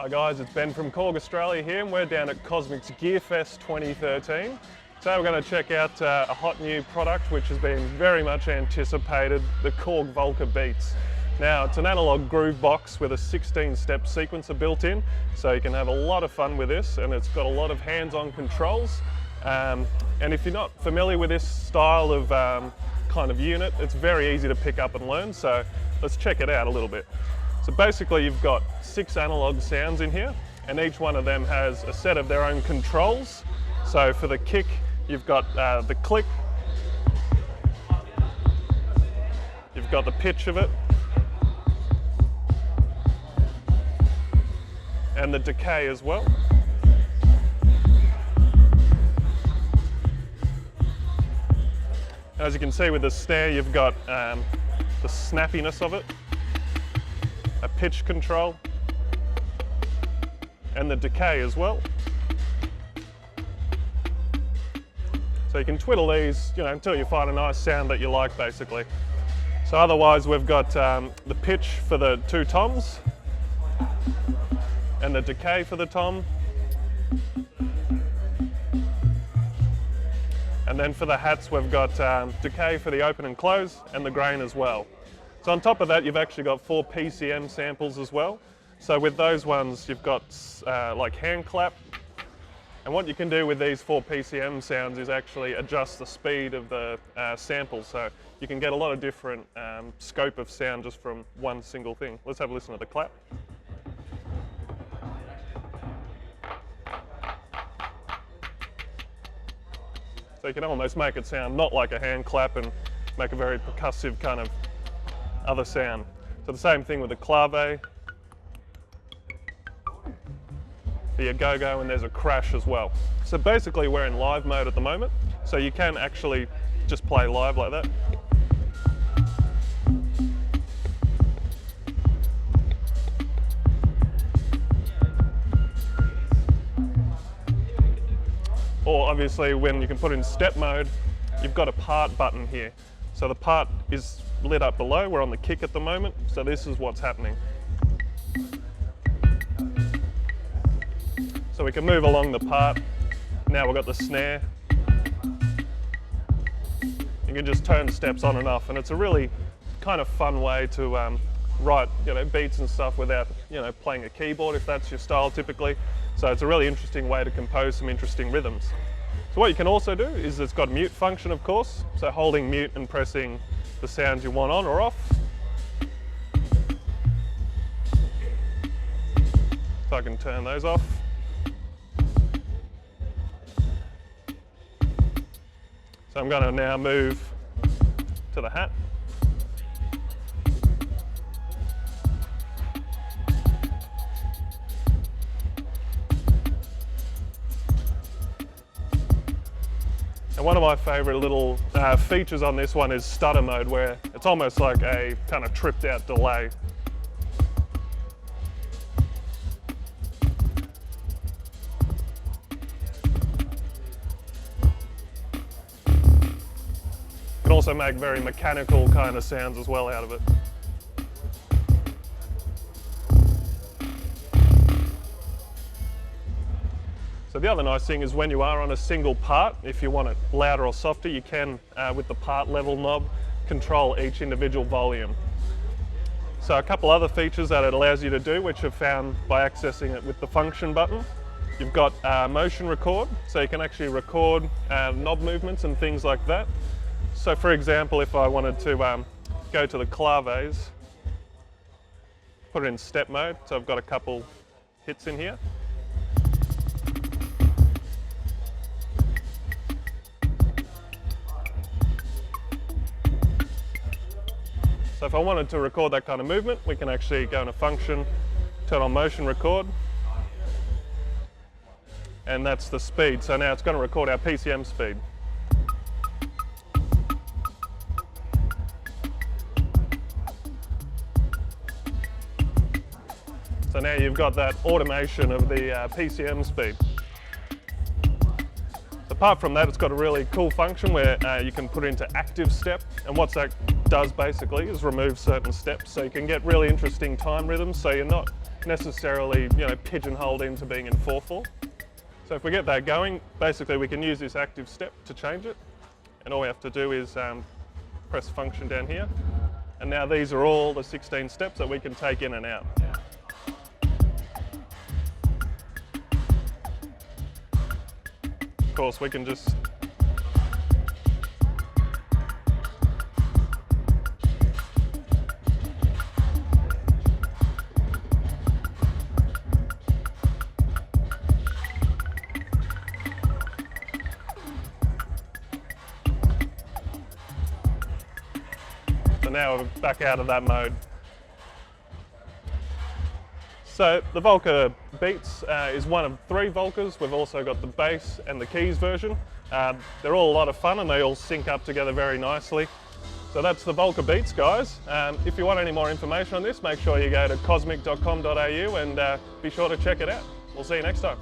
Hi guys, it's Ben from Korg Australia here, and we're down at Kosmic's Gearfest 2013. Today we're going to check out a hot new product which has been very much anticipated, the Korg Volca Beats. Now it's an analog groove box with a 16-step sequencer built in, so you can have a lot of fun with this, and it's got a lot of hands-on controls. And if you're not familiar with this style of kind of unit, it's very easy to pick up and learn, so let's check it out a little bit. So basically you've got 6 analog sounds in here, and each one of them has a set of their own controls. So for the kick, you've got the click, you've got the pitch of it, and the decay as well. As you can see with the snare, you've got the snappiness of it, a pitch control, and the decay as well. So you can twiddle these, until you find a nice sound that you like, basically. So otherwise, we've got the pitch for the 2 toms, and the decay for the tom. And then for the hats, we've got decay for the open and close, and the grain as well. So on top of that, you've actually got 4 PCM samples as well. So with those ones, you've got like hand clap. And what you can do with these 4 PCM sounds is actually adjust the speed of the samples. So you can get a lot of different scope of sound just from one single thing. Let's have a listen to the clap. So you can almost make it sound not like a hand clap and make a very percussive kind of other sound. So the same thing with the clave, the go-go, and there's a crash as well. So basically we're in live mode at the moment, so you can actually just play live like that. Or obviously when you can put in step mode, you've got a part button here. So the part is lit up below, we're on the kick at the moment, so this is what's happening. So we can move along the part. Now we've got the snare. You can just turn steps on and off, and it's a really kind of fun way to write beats and stuff without playing a keyboard, if that's your style typically. So it's a really interesting way to compose some interesting rhythms. So what you can also do is it's got a mute function, of course, so holding mute and pressing the sounds you want on or off. So I can turn those off. So I'm going to now move to the hat. And one of my favourite little features on this one is stutter mode, where it's almost like a kind of tripped out delay. You can also make very mechanical kind of sounds as well out of it. So the other nice thing is when you are on a single part, if you want it louder or softer, you can, with the part level knob, control each individual volume. So a couple other features that it allows you to do, which I've found by accessing it with the function button. You've got motion record, so you can actually record knob movements and things like that. So for example, if I wanted to go to the claves, put it in step mode, so I've got a couple hits in here. So if I wanted to record that kind of movement, we can actually go into function, turn on motion record, and that's the speed. So now it's going to record our PCM speed. So now you've got that automation of the PCM speed. Apart from that, it's got a really cool function where you can put into active step, and what's that does basically is remove certain steps, so you can get really interesting time rhythms, so you're not necessarily, pigeonholed into being in 4/4. So if we get that going, basically we can use this active step to change it, and all we have to do is press function down here, and now these are all the 16 steps that we can take in and out. Of course, we can just now we're back out of that mode. So the Volca Beats is one of 3 Volcas. We've also got the bass and the keys version. They're all a lot of fun and they all sync up together very nicely. So that's the Volca Beats, guys. If you want any more information on this, make sure you go to kosmic.com.au and be sure to check it out. We'll see you next time.